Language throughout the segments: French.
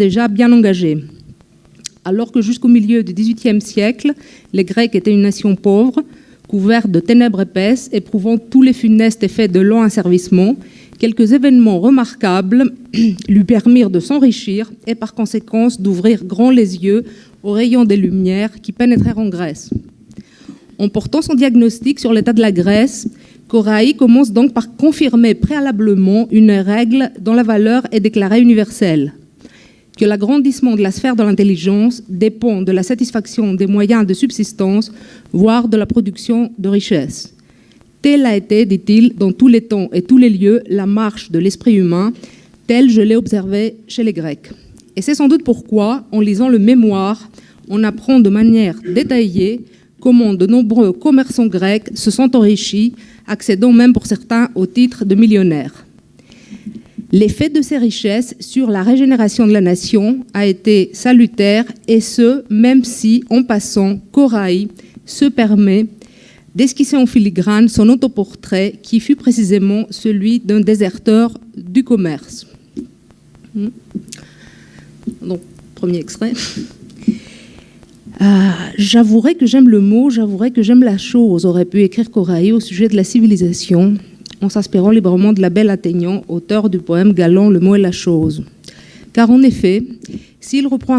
déjà bien engagée. Alors que jusqu'au milieu du XVIIIe siècle, les Grecs étaient une nation pauvre, couverte de ténèbres épaisses, éprouvant tous les funestes effets de long asservissement, quelques événements remarquables lui permirent de s'enrichir et par conséquence d'ouvrir grand les yeux aux rayons des Lumières qui pénétrèrent en Grèce. En portant son diagnostic sur l'état de la Grèce, Koraï commence donc par confirmer préalablement une règle dont la valeur est déclarée universelle, que l'agrandissement de la sphère de l'intelligence dépend de la satisfaction des moyens de subsistance, voire de la production de richesses. Telle a été, dit-il, dans tous les temps et tous les lieux, la marche de l'esprit humain, telle je l'ai observée chez les Grecs. Et c'est sans doute pourquoi, en lisant le mémoire, on apprend de manière détaillée comment de nombreux commerçants grecs se sont enrichis, accédant même pour certains au titre de millionnaires. L'effet de ces richesses sur la régénération de la nation a été salutaire, et ce, même si, en passant, Koraï se permet d'esquisser en filigrane son autoportrait qui fut précisément celui d'un déserteur du commerce. Donc, premier extrait. J'avouerai que j'aime le mot, j'avouerai que j'aime la chose, aurait pu écrire Koraï au sujet de la civilisation, en s'inspirant librement de la belle Athénion, auteur du poème galant Le mot et la chose. Car en effet, s'il reprend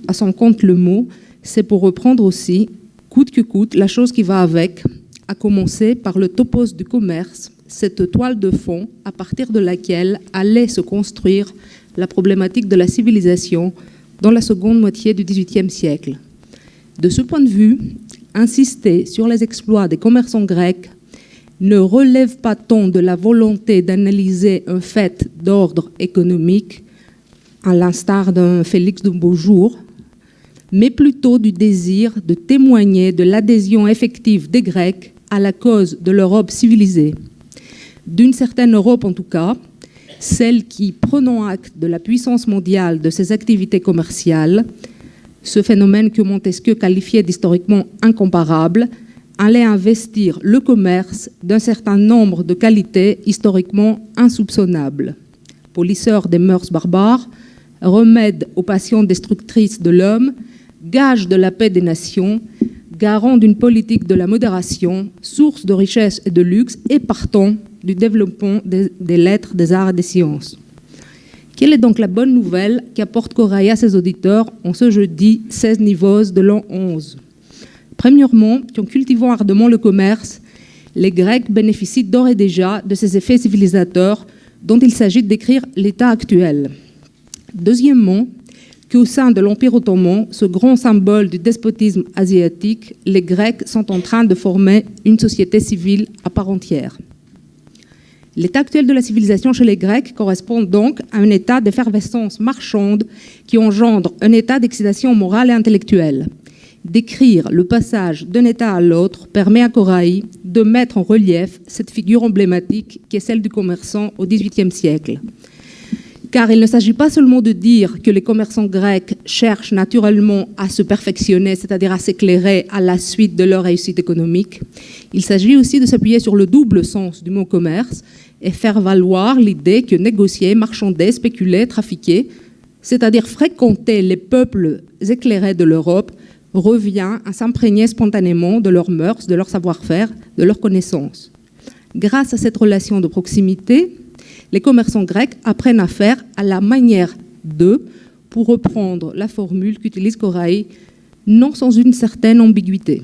à son compte le mot, c'est pour reprendre aussi, coûte que coûte, la chose qui va avec, à commencer par le topos du commerce, cette toile de fond à partir de laquelle allait se construire la problématique de la civilisation dans la seconde moitié du XVIIIe siècle. De ce point de vue, insister sur les exploits des commerçants grecs ne relève pas tant de la volonté d'analyser un fait d'ordre économique, à l'instar d'un Félix de Beaujour, mais plutôt du désir de témoigner de l'adhésion effective des Grecs à la cause de l'Europe civilisée. D'une certaine Europe en tout cas, celle qui, prenant acte de la puissance mondiale de ses activités commerciales, ce phénomène que Montesquieu qualifiait d'historiquement incomparable, allait investir le commerce d'un certain nombre de qualités historiquement insoupçonnables. Polisseur des mœurs barbares, remède aux passions destructrices de l'homme, gage de la paix des nations, garant d'une politique de la modération, source de richesse et de luxe et partant du développement des lettres, des arts et des sciences. Quelle est donc la bonne nouvelle qu'apporte Koraï à ses auditeurs en ce jeudi 16 Nivose de l'an 11 ? Premièrement, qu'en cultivant ardemment le commerce, les Grecs bénéficient d'ores et déjà de ces effets civilisateurs dont il s'agit de décrire l'état actuel. Deuxièmement, qu'au sein de l'Empire ottoman, ce grand symbole du despotisme asiatique, les Grecs sont en train de former une société civile à part entière. L'état actuel de la civilisation chez les Grecs correspond donc à un état d'effervescence marchande qui engendre un état d'excitation morale et intellectuelle. Décrire le passage d'un état à l'autre permet à Koraï de mettre en relief cette figure emblématique qui est celle du commerçant au XVIIIe siècle. Car il ne s'agit pas seulement de dire que les commerçants grecs cherchent naturellement à se perfectionner, c'est-à-dire à s'éclairer à la suite de leur réussite économique. Il s'agit aussi de s'appuyer sur le double sens du mot commerce et faire valoir l'idée que négocier, marchander, spéculer, trafiquer, c'est-à-dire fréquenter les peuples éclairés de l'Europe, revient à s'imprégner spontanément de leurs mœurs, de leur savoir-faire, de leurs connaissances. Grâce à cette relation de proximité, les commerçants grecs apprennent à faire à la manière d'eux, pour reprendre la formule qu'utilise Koraï, non sans une certaine ambiguïté.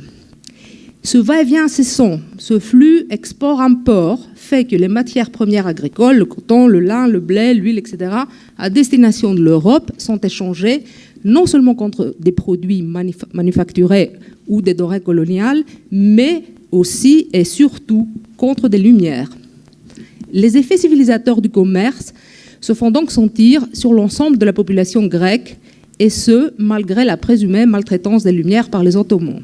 Ce va-et-vient incessant, ce flux export-import, fait que les matières premières agricoles, le coton, le lin, le blé, l'huile, etc., à destination de l'Europe, sont échangées non seulement contre des produits manufacturés ou des denrées coloniales, mais aussi et surtout contre des lumières. Les effets civilisateurs du commerce se font donc sentir sur l'ensemble de la population grecque, et ce, malgré la présumée maltraitance des Lumières par les Ottomans.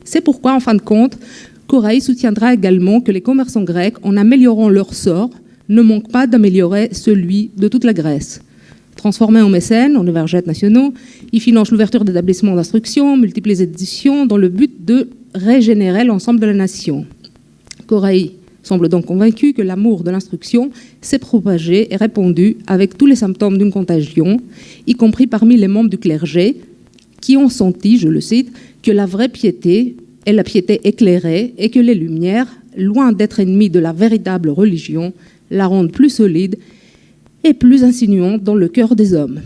C'est pourquoi, en fin de compte, Koraï soutiendra également que les commerçants grecs, en améliorant leur sort, ne manquent pas d'améliorer celui de toute la Grèce. Transformés en mécènes, en evergètes nationaux, ils financent l'ouverture d'établissements d'instruction, multiplient les éditions dans le but de régénérer l'ensemble de la nation. Koraï semble donc convaincu que l'amour de l'instruction s'est propagé et répandu avec tous les symptômes d'une contagion, y compris parmi les membres du clergé, qui ont senti, je le cite, que la vraie piété est la piété éclairée et que les Lumières, loin d'être ennemies de la véritable religion, la rendent plus solide et plus insinuante dans le cœur des hommes.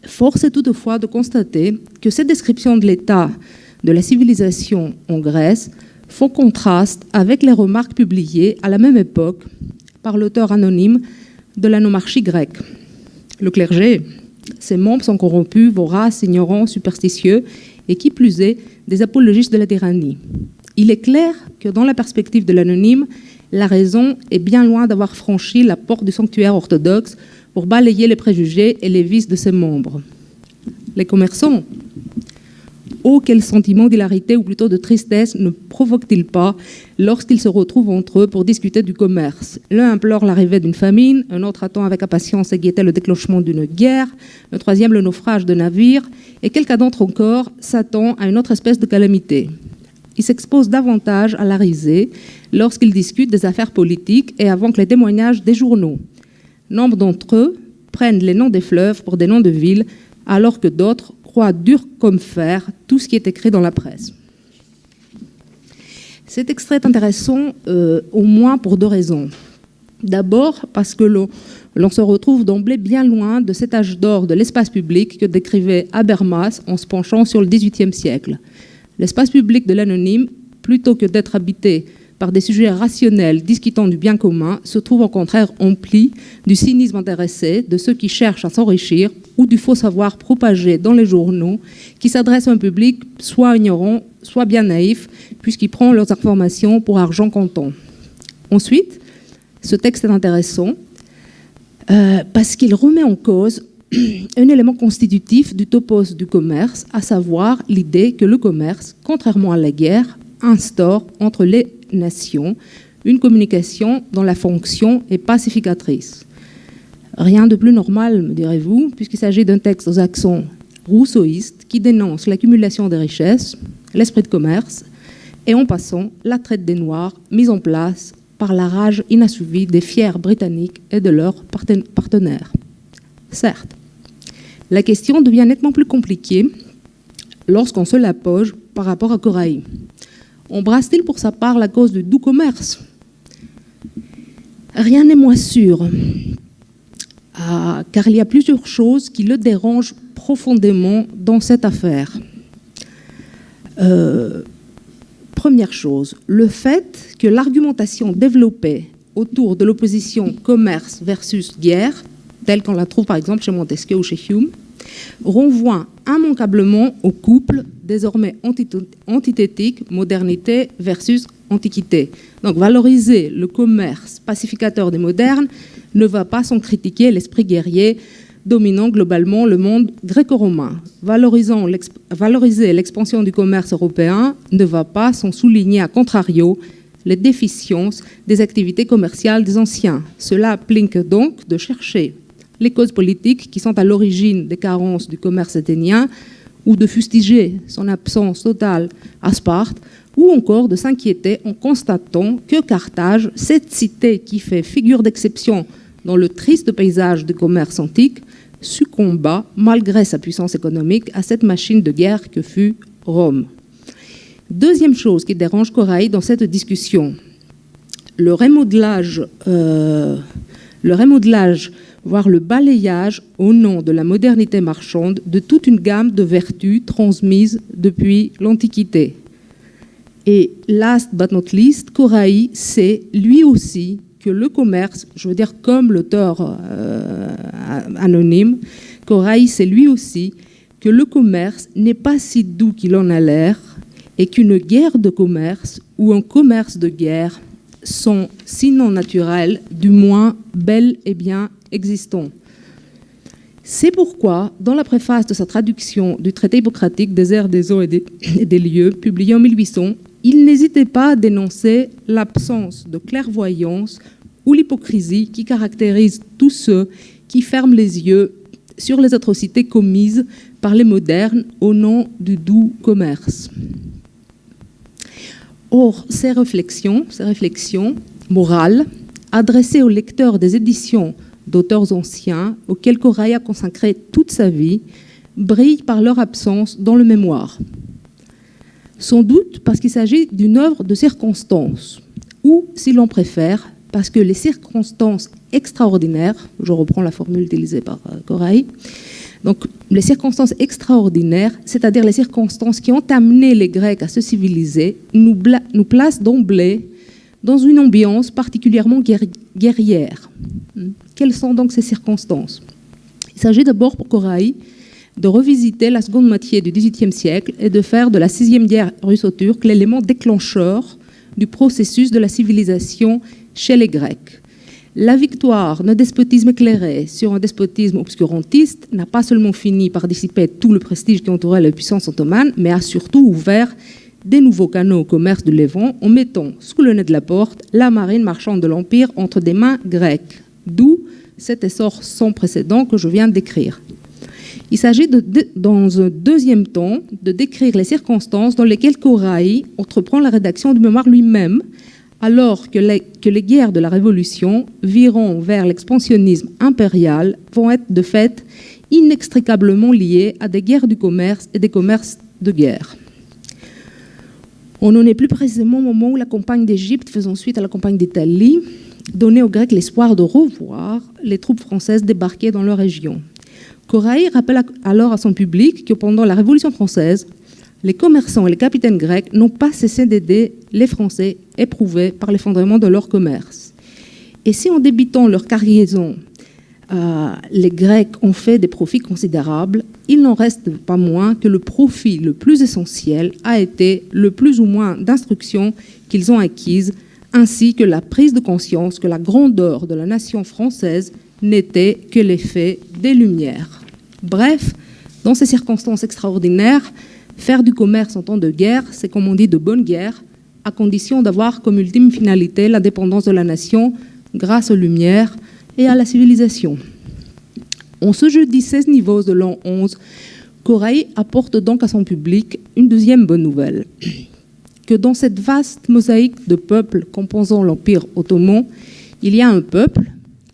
Force est toutefois de constater que ces descriptions de l'état de la civilisation en Grèce font contraste avec les remarques publiées à la même époque par l'auteur anonyme de la nomarchie grecque. Le clergé, ses membres sont corrompus, voraces, ignorants, superstitieux et qui plus est, des apologistes de la tyrannie. Il est clair que dans la perspective de l'anonyme, la raison est bien loin d'avoir franchi la porte du sanctuaire orthodoxe pour balayer les préjugés et les vices de ses membres. Les commerçants, oh, quel sentiment d'hilarité ou plutôt de tristesse ne provoquent-ils pas lorsqu'ils se retrouvent entre eux pour discuter du commerce? L'un implore l'arrivée d'une famine, un autre attend avec impatience et gaieté le déclenchement d'une guerre, le troisième le naufrage de navires, et quelqu'un d'autre encore s'attend à une autre espèce de calamité. Ils s'exposent davantage à la risée lorsqu'ils discutent des affaires politiques et avant que les témoignages des journaux. Nombre d'entre eux prennent les noms des fleuves pour des noms de villes, alors que d'autres croient dur comme fer tout ce qui est écrit dans la presse. Cet extrait est intéressant au moins pour deux raisons. D'abord parce que l'on se retrouve d'emblée bien loin de cet âge d'or de l'espace public que décrivait Habermas en se penchant sur le XVIIIe siècle. L'espace public de l'anonyme, plutôt que d'être habité par des sujets rationnels discutant du bien commun, se trouve au contraire empli du cynisme intéressé de ceux qui cherchent à s'enrichir ou du faux savoir propagé dans les journaux qui s'adressent à un public soit ignorant, soit bien naïf, puisqu'il prend leurs informations pour argent comptant. Ensuite, ce texte est intéressant parce qu'il remet en cause un élément constitutif du topos du commerce, à savoir l'idée que le commerce, contrairement à la guerre, instaure entre les nations une communication dont la fonction est pacificatrice. Rien de plus normal, me direz-vous, puisqu'il s'agit d'un texte aux accents rousseauistes qui dénonce l'accumulation des richesses, l'esprit de commerce et en passant la traite des Noirs mise en place par la rage inassouvie des fiers britanniques et de leurs partenaires. Certes, la question devient nettement plus compliquée lorsqu'on se la pose par rapport à Koraï. Embrasse-t-il pour sa part la cause du doux commerce? Rien n'est moins sûr, car il y a plusieurs choses qui le dérangent profondément dans cette affaire. Première chose, le fait que l'argumentation développée autour de l'opposition commerce versus guerre, telle qu'on la trouve par exemple chez Montesquieu ou chez Hume, renvoie immanquablement au couple désormais antithétique modernité versus antiquité. Donc valoriser le commerce pacificateur des modernes ne va pas sans critiquer l'esprit guerrier dominant globalement le monde gréco-romain. Valoriser l'expansion du commerce européen ne va pas sans souligner à contrario les déficiences des activités commerciales des anciens. Cela implique donc de chercher les causes politiques qui sont à l'origine des carences du commerce athénien ou de fustiger son absence totale à Sparte ou encore de s'inquiéter en constatant que Carthage, cette cité qui fait figure d'exception dans le triste paysage du commerce antique, succomba, malgré sa puissance économique, à cette machine de guerre que fut Rome. Deuxième chose qui dérange Koraï dans cette discussion, le remodelage, voire le balayage au nom de la modernité marchande de toute une gamme de vertus transmises depuis l'Antiquité. Et last but not least, Koraï sait lui aussi que le commerce, je veux dire comme l'auteur anonyme, Koraï sait lui aussi que le commerce n'est pas si doux qu'il en a l'air et qu'une guerre de commerce ou un commerce de guerre sont, sinon naturels, du moins bel et bien existants. C'est pourquoi, dans la préface de sa traduction du traité hippocratique des airs, des eaux et des lieux, publié en 1800, il n'hésitait pas à dénoncer l'absence de clairvoyance ou l'hypocrisie qui caractérise tous ceux qui ferment les yeux sur les atrocités commises par les modernes au nom du doux commerce. Or, ces réflexions morale adressée aux lecteurs des éditions d'auteurs anciens auxquels Koraï a consacré toute sa vie brille par leur absence dans le mémoire. Sans doute parce qu'il s'agit d'une œuvre de circonstances, ou, si l'on préfère, parce que les circonstances extraordinaires, je reprends la formule utilisée par Koraï, donc les circonstances extraordinaires, c'est-à-dire les circonstances qui ont amené les Grecs à se civiliser, nous placent d'emblée dans une ambiance particulièrement guerrière. Quelles sont donc ces circonstances? Il s'agit d'abord pour Koraï de revisiter la seconde moitié du XVIIIe siècle et de faire de la 6e guerre russo-turque l'élément déclencheur du processus de la civilisation chez les Grecs. La victoire d'un despotisme éclairé sur un despotisme obscurantiste n'a pas seulement fini par dissiper tout le prestige qui entourait la puissance ottomane, mais a surtout ouvert des nouveaux canaux au commerce du Levant en mettant sous le nez de la porte la marine marchande de l'Empire entre des mains grecques, d'où cet essor sans précédent que je viens de décrire. Il s'agit dans un deuxième temps de décrire les circonstances dans lesquelles Koraï entreprend la rédaction du mémoire lui-même, alors que les guerres de la Révolution viront vers l'expansionnisme impérial vont être de fait inextricablement liées à des guerres du commerce et des commerces de guerre. On en est plus précisément au moment où la campagne d'Égypte, faisant suite à la campagne d'Italie, donnait aux Grecs l'espoir de revoir les troupes françaises débarquées dans leur région. Koraï rappelle alors à son public que pendant la Révolution française, les commerçants et les capitaines grecs n'ont pas cessé d'aider les Français éprouvés par l'effondrement de leur commerce. Et si en débitant leur cargaison, les Grecs ont fait des profits considérables, il n'en reste pas moins que le profit le plus essentiel a été le plus ou moins d'instructions qu'ils ont acquises, ainsi que la prise de conscience que la grandeur de la nation française n'était que l'effet des Lumières. Bref, dans ces circonstances extraordinaires, faire du commerce en temps de guerre, c'est comme on dit de bonne guerre, à condition d'avoir comme ultime finalité la dépendance de la nation grâce aux Lumières et à la civilisation. En ce jeudi 16 niveaux de l'an 11, Koraï apporte donc à son public une deuxième bonne nouvelle, que dans cette vaste mosaïque de peuples composant l'Empire ottoman, il y a un peuple,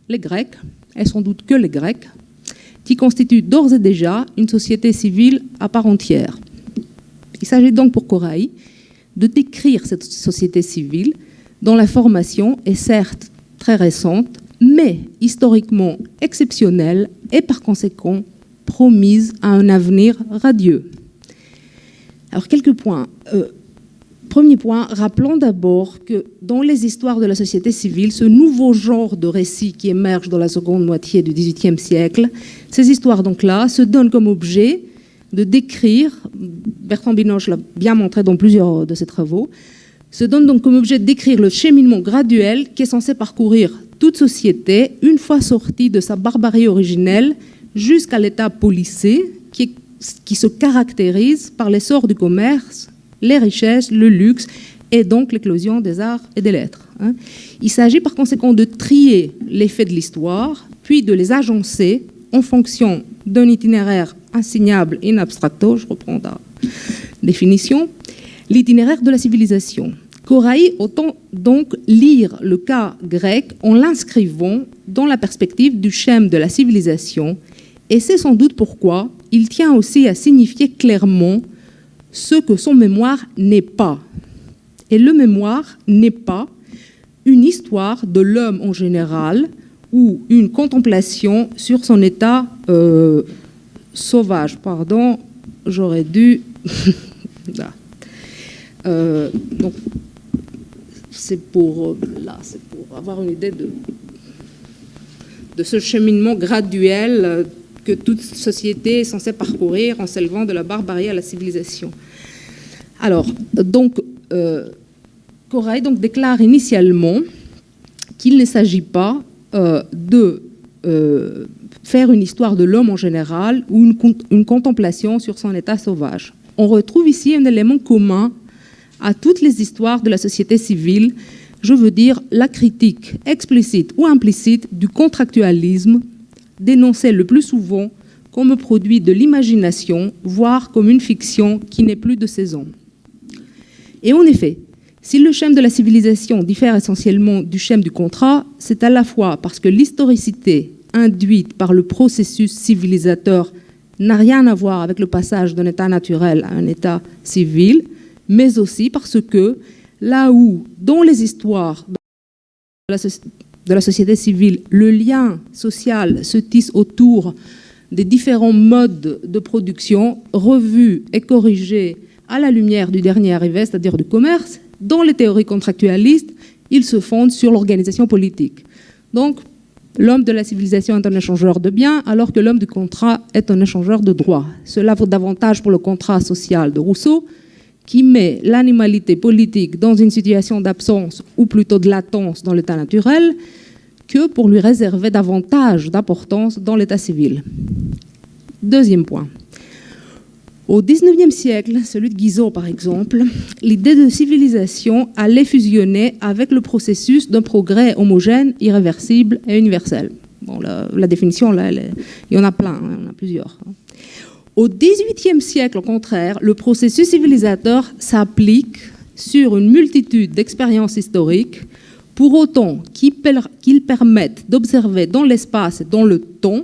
les Grecs, et sans doute que les Grecs, qui constituent d'ores et déjà une société civile à part entière. Il s'agit donc pour Koraï de décrire cette société civile dont la formation est certes très récente, mais historiquement exceptionnelle et par conséquent promise à un avenir radieux. Alors quelques points. Premier point, rappelons d'abord que dans les histoires de la société civile, ce nouveau genre de récit qui émerge dans la seconde moitié du XVIIIe siècle, ces histoires donc-là se donnent comme objet de décrire, Bertrand Binoche l'a bien montré dans plusieurs de ses travaux, se donne donc comme objet de décrire le cheminement graduel qui est censé parcourir toute société une fois sortie de sa barbarie originelle jusqu'à l'état policé qui se caractérise par l'essor du commerce, les richesses, le luxe et donc l'éclosion des arts et des lettres. Il s'agit par conséquent de trier les faits de l'histoire, puis de les agencer en fonction d'un itinéraire insignable in abstracto, je reprends la définition, l'itinéraire de la civilisation. Koraï entend donc lire le cas grec en l'inscrivant dans la perspective du schème de la civilisation, et c'est sans doute pourquoi il tient aussi à signifier clairement ce que son mémoire n'est pas. Et le mémoire n'est pas une histoire de l'homme en général ou une contemplation sur son état sauvage. Pardon, j'aurais dû... donc, c'est pour avoir une idée de ce cheminement graduel que toute société est censée parcourir en s'élevant de la barbarie à la civilisation. Alors, donc, Koraï donc déclare initialement qu'il ne s'agit pas de faire une histoire de l'homme en général ou une contemplation sur son état sauvage. On retrouve ici un élément commun à toutes les histoires de la société civile, je veux dire la critique explicite ou implicite du contractualisme, dénoncé le plus souvent comme produit de l'imagination, voire comme une fiction qui n'est plus de saison. Et en effet, Si le schème de la civilisation diffère essentiellement du schème du contrat, c'est à la fois parce que l'historicité induite par le processus civilisateur n'a rien à voir avec le passage d'un état naturel à un état civil, mais aussi parce que là où, dans les histoires de la société civile, le lien social se tisse autour des différents modes de production revus et corrigés à la lumière du dernier arrivé, c'est-à-dire du commerce, dans les théories contractualistes, ils se fondent sur l'organisation politique. Donc, l'homme de la civilisation est un échangeur de biens, alors que l'homme du contrat est un échangeur de droits. Cela vaut davantage pour le contrat social de Rousseau, qui met l'animalité politique dans une situation d'absence, ou plutôt de latence dans l'état naturel, que pour lui réserver davantage d'importance dans l'état civil. Deuxième point. Au XIXe siècle, celui de Guizot par exemple, l'idée de civilisation allait fusionner avec le processus d'un progrès homogène, irréversible et universel. Bon, la définition, là, il y en a plein, hein, il y en a plusieurs. Au XVIIIe siècle, au contraire, le processus civilisateur s'applique sur une multitude d'expériences historiques, pour autant qu'ils permettent d'observer dans l'espace et dans le temps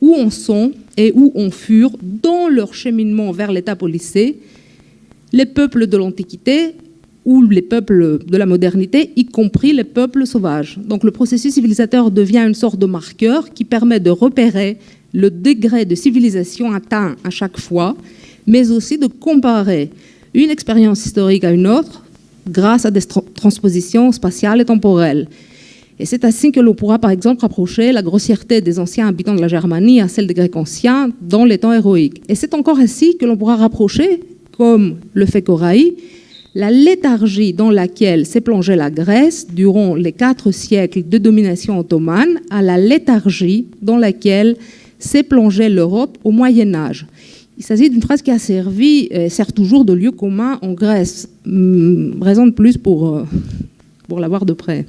où on sont et où on furent dans leur cheminement vers l'état policé, les peuples de l'Antiquité ou les peuples de la modernité, y compris les peuples sauvages. Donc le processus civilisateur devient une sorte de marqueur qui permet de repérer le degré de civilisation atteint à chaque fois, mais aussi de comparer une expérience historique à une autre grâce à des transpositions spatiales et temporelles. Et c'est ainsi que l'on pourra, par exemple, rapprocher la grossièreté des anciens habitants de la Germanie à celle des Grecs anciens dans les temps héroïques. Et c'est encore ainsi que l'on pourra rapprocher, comme le fait Koraï, la léthargie dans laquelle s'est plongée la Grèce durant les 4 siècles de domination ottomane à la léthargie dans laquelle s'est plongée l'Europe au Moyen-Âge. Il s'agit d'une phrase qui a servi, et sert toujours de lieu commun en Grèce. Raison de plus pour l'avoir de près.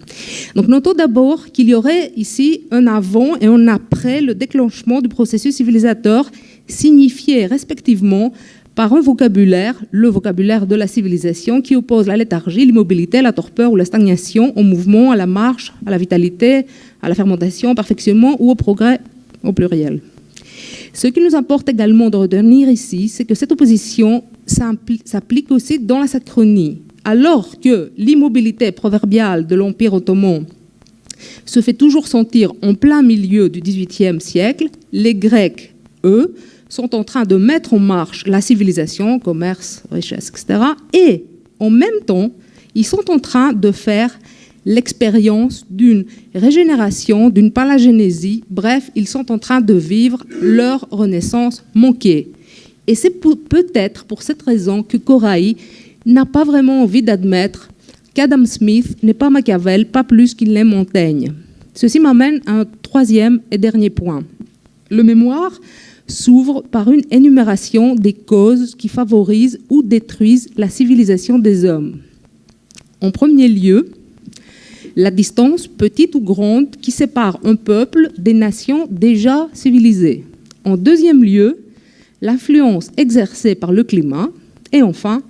Donc notons d'abord qu'il y aurait ici un avant et un après le déclenchement du processus civilisateur, signifié respectivement par un vocabulaire, le vocabulaire de la civilisation, qui oppose la léthargie, l'immobilité, la torpeur ou la stagnation au mouvement, à la marche, à la vitalité, à la fermentation, au perfectionnement ou au progrès au pluriel. Ce qui nous importe également de retenir ici, c'est que cette opposition s'applique aussi dans la synchronie. Alors que l'immobilité proverbiale de l'Empire ottoman se fait toujours sentir en plein milieu du XVIIIe siècle, les Grecs, eux, sont en train de mettre en marche la civilisation, commerce, richesse, etc. Et en même temps, ils sont en train de faire l'expérience d'une régénération, d'une palagénésie. Bref, ils sont en train de vivre leur renaissance manquée. Et c'est peut-être pour cette raison que Koraï n'a pas vraiment envie d'admettre qu'Adam Smith n'est pas Machiavel, pas plus qu'il n'est Montaigne. Ceci m'amène à un troisième et dernier point. Le mémoire s'ouvre par une énumération des causes qui favorisent ou détruisent la civilisation des hommes. En premier lieu, la distance, petite ou grande, qui sépare un peuple des nations déjà civilisées. En deuxième lieu, l'influence exercée par le climat. Et enfin,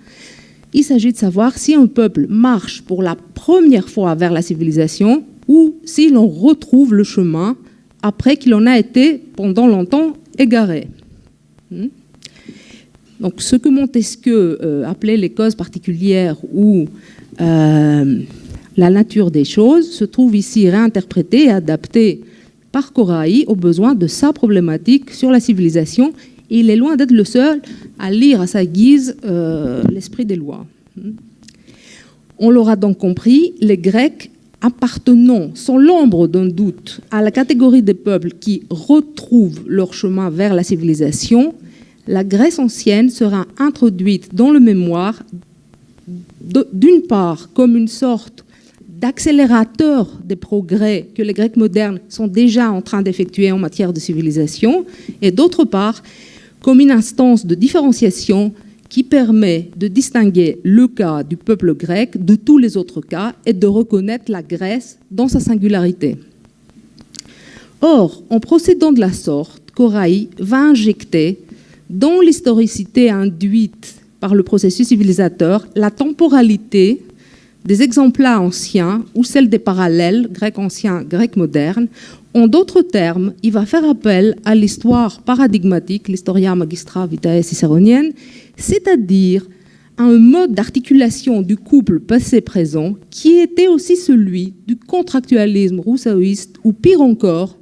il s'agit de savoir si un peuple marche pour la première fois vers la civilisation ou s'il en retrouve le chemin après qu'il en a été pendant longtemps égaré. Donc, ce que Montesquieu appelait les causes particulières ou la nature des choses se trouve ici réinterprété et adapté par Koraï aux besoins de sa problématique sur la civilisation. Et il est loin d'être le seul à lire à sa guise l'esprit des lois. On l'aura donc compris, les Grecs appartenant sans l'ombre d'un doute à la catégorie des peuples qui retrouvent leur chemin vers la civilisation, la Grèce ancienne sera introduite dans le mémoire d'une part comme une sorte d'accélérateur des progrès que les Grecs modernes sont déjà en train d'effectuer en matière de civilisation, et d'autre part comme une instance de différenciation qui permet de distinguer le cas du peuple grec de tous les autres cas et de reconnaître la Grèce dans sa singularité. Or, en procédant de la sorte, Koraï va injecter dans l'historicité induite par le processus civilisateur la temporalité des exemples anciens ou celles des parallèles, grec ancien, grec moderne. En d'autres termes, il va faire appel à l'histoire paradigmatique, l'historia magistra vitae cicéronienne, c'est-à-dire à un mode d'articulation du couple passé-présent qui était aussi celui du contractualisme rousseauiste ou pire encore,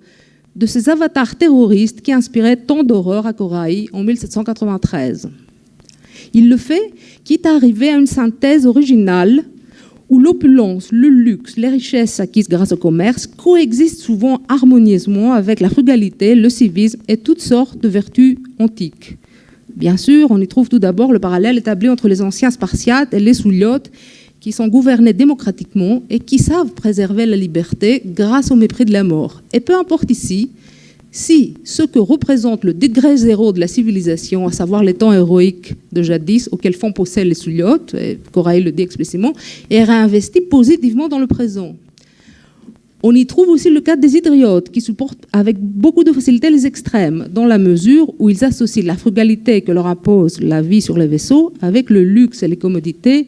de ces avatars terroristes qui inspiraient tant d'horreur à Koraï en 1793. Il le fait quitte à arriver à une synthèse originale où l'opulence, le luxe, les richesses acquises grâce au commerce coexistent souvent harmonieusement avec la frugalité, le civisme et toutes sortes de vertus antiques. Bien sûr, on y trouve tout d'abord le parallèle établi entre les anciens Spartiates et les Souliotes qui sont gouvernés démocratiquement et qui savent préserver la liberté grâce au mépris de la mort. Et peu importe ici si ce que représente le degré zéro de la civilisation, à savoir les temps héroïques de jadis auxquels font possède les Souliotes, Koraï le dit explicitement, est réinvesti positivement dans le présent. On y trouve aussi le cas des Hydriotes, qui supportent avec beaucoup de facilité les extrêmes, dans la mesure où ils associent la frugalité que leur impose la vie sur les vaisseaux avec le luxe et les commodités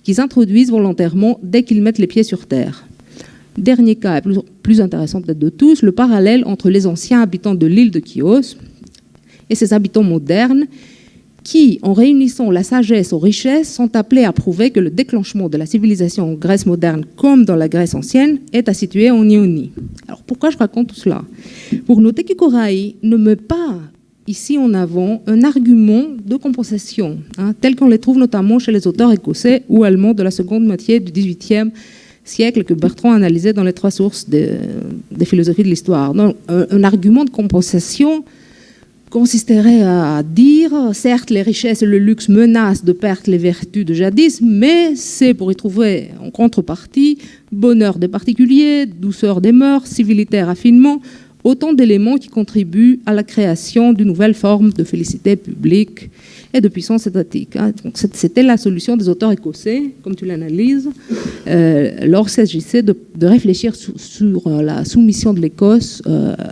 qu'ils introduisent volontairement dès qu'ils mettent les pieds sur terre. Dernier cas, plus intéressant peut-être de tous, le parallèle entre les anciens habitants de l'île de Chios et ces habitants modernes qui, en réunissant la sagesse aux richesses, sont appelés à prouver que le déclenchement de la civilisation en Grèce moderne, comme dans la Grèce ancienne, est à situer en Ionie. Alors pourquoi je raconte tout cela? Pour noter que Koraï ne met pas ici en avant un argument de compensation, tel qu'on les trouve notamment chez les auteurs écossais ou allemands de la seconde moitié du XVIIIe siècle que Bertrand analysait dans les trois sources des philosophies de l'histoire. Un argument de compensation consisterait à dire, certes, les richesses et le luxe menacent de perdre les vertus de jadis, mais c'est pour y trouver en contrepartie bonheur des particuliers, douceur des mœurs, civilité, raffinement, autant d'éléments qui contribuent à la création d'une nouvelle forme de félicité publique et de puissance étatique. Donc, c'était la solution des auteurs écossais, comme tu l'analyses, lorsqu'il s'agissait de réfléchir sur la soumission de l'Écosse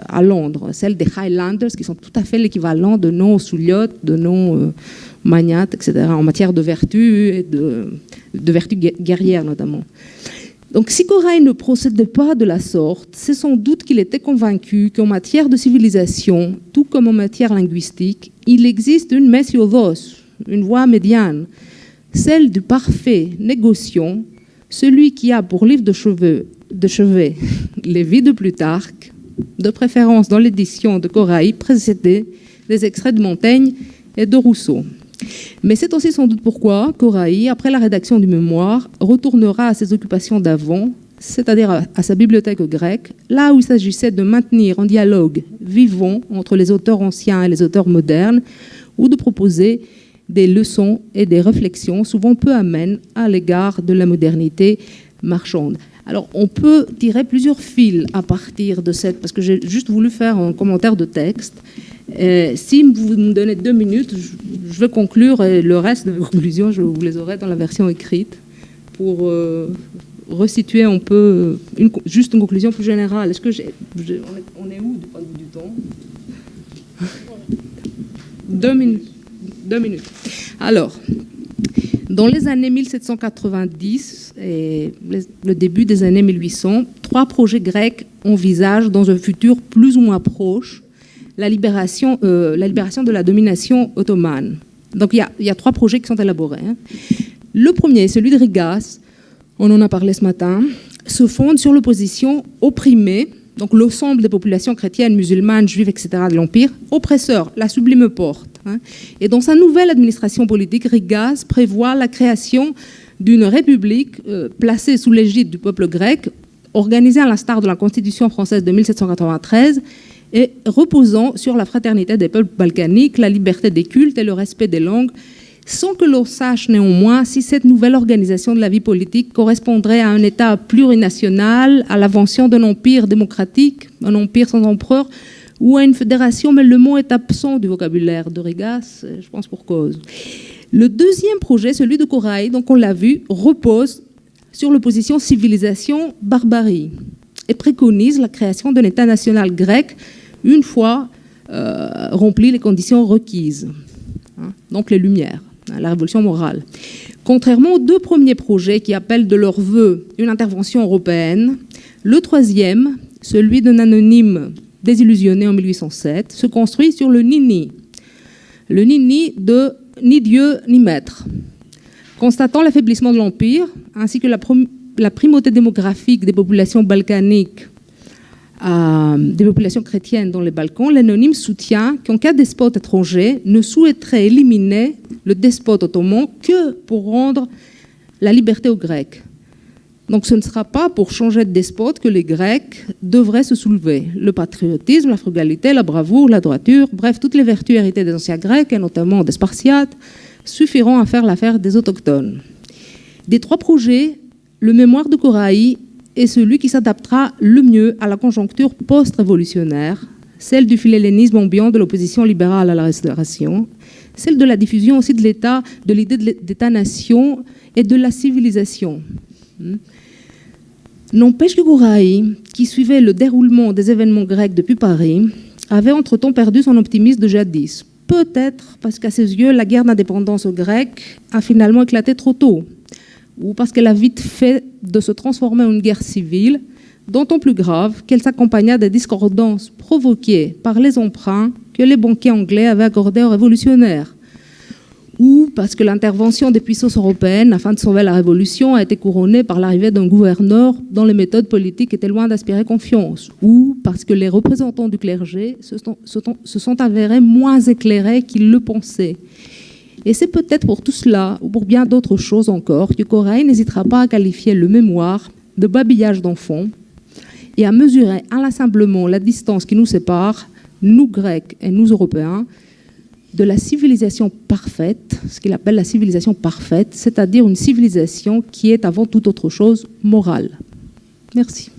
à Londres, celle des Highlanders, qui sont tout à fait l'équivalent de noms Souliotes, de noms Magnates, etc., en matière de vertu et de vertu guerrière notamment. Donc, si Koraï ne procédait pas de la sorte, c'est sans doute qu'il était convaincu qu'en matière de civilisation, tout comme en matière linguistique, il existe une messiodos, une voie médiane, celle du parfait négociant, celui qui a pour livre de chevet les vies de Plutarque, de préférence dans l'édition de Koraï, précédée des extraits de Montaigne et de Rousseau. Mais c'est aussi sans doute pourquoi Koraï, après la rédaction du mémoire, retournera à ses occupations d'avant, c'est-à-dire à sa bibliothèque grecque, là où il s'agissait de maintenir un dialogue vivant entre les auteurs anciens et les auteurs modernes, ou de proposer des leçons et des réflexions souvent peu amènes à l'égard de la modernité marchande. Alors, on peut tirer plusieurs fils à partir de cette, parce que j'ai juste voulu faire un commentaire de texte. Si vous me donnez 2 minutes, je vais conclure et le reste de mes conclusions, je vous les aurai dans la version écrite pour resituer un peu, juste une conclusion plus générale. Est-ce que on est où du point de vue du temps? 2 minutes. 2 minutes. Alors, dans les années 1790 et le début des années 1800, 3 projets grecs envisagent dans un futur plus ou moins proche la libération de la domination ottomane. Donc il y a 3 projets qui sont élaborés. Le premier, celui de Rigas, on en a parlé ce matin, se fonde sur l'opposition opprimée, donc l'ensemble des populations chrétiennes, musulmanes, juives, etc. de l'Empire, oppresseur, la sublime porte. Et dans sa nouvelle administration politique, Rigas prévoit la création d'une république placée sous l'égide du peuple grec, organisée à l'instar de la Constitution française de 1793 et reposant sur la fraternité des peuples balkaniques, la liberté des cultes et le respect des langues, sans que l'on sache néanmoins si cette nouvelle organisation de la vie politique correspondrait à un État plurinational, à l'invention d'un empire démocratique, un empire sans empereur, ou à une fédération, mais le mot est absent du vocabulaire de Rigas, je pense pour cause. Le deuxième projet, celui de Koraï, donc on l'a vu, repose sur l'opposition civilisation-barbarie et préconise la création d'un État national grec une fois remplies les conditions requises, donc les Lumières, la révolution morale. Contrairement aux 2 premiers projets qui appellent de leur vœu une intervention européenne. Le 3e, celui d'un anonyme désillusionné en 1807, se construit sur le Nini. Le Nini de ni Dieu ni maître. Constatant l'affaiblissement de l'Empire, ainsi que la primauté démographique des populations balkaniques, des populations chrétiennes dans les Balkans, l'anonyme soutient qu'en cas de despote étranger, ne souhaiterait éliminer le despote ottoman que pour rendre la liberté aux Grecs. Donc ce ne sera pas pour changer de despote que les Grecs devraient se soulever. Le patriotisme, la frugalité, la bravoure, la droiture, bref, toutes les vertus héritées des anciens Grecs, et notamment des Spartiates, suffiront à faire l'affaire des autochtones. Des 3 projets, le mémoire de Koraï est celui qui s'adaptera le mieux à la conjoncture post-révolutionnaire, celle du philhellénisme ambiant de l'opposition libérale à la Restauration, celle de la diffusion aussi de l'État, de l'idée d'État-nation et de la civilisation. N'empêche que Koraï, qui suivait le déroulement des événements grecs depuis Paris, avait entre-temps perdu son optimisme de jadis. Peut-être parce qu'à ses yeux, la guerre d'indépendance grecque a finalement éclaté trop tôt, ou parce qu'elle a vite fait de se transformer en une guerre civile, d'autant plus grave qu'elle s'accompagna des discordances provoquées par les emprunts que les banquiers anglais avaient accordés aux révolutionnaires, ou parce que l'intervention des puissances européennes afin de sauver la révolution a été couronnée par l'arrivée d'un gouverneur dont les méthodes politiques étaient loin d'inspirer confiance, ou parce que les représentants du clergé se sont avérés moins éclairés qu'ils le pensaient. Et c'est peut-être pour tout cela, ou pour bien d'autres choses encore, que Koraï n'hésitera pas à qualifier le mémoire de babillage d'enfants et à mesurer inlassablement la distance qui nous sépare, nous Grecs et nous Européens, de la civilisation parfaite, ce qu'il appelle la civilisation parfaite, c'est-à-dire une civilisation qui est avant toute autre chose morale. Merci.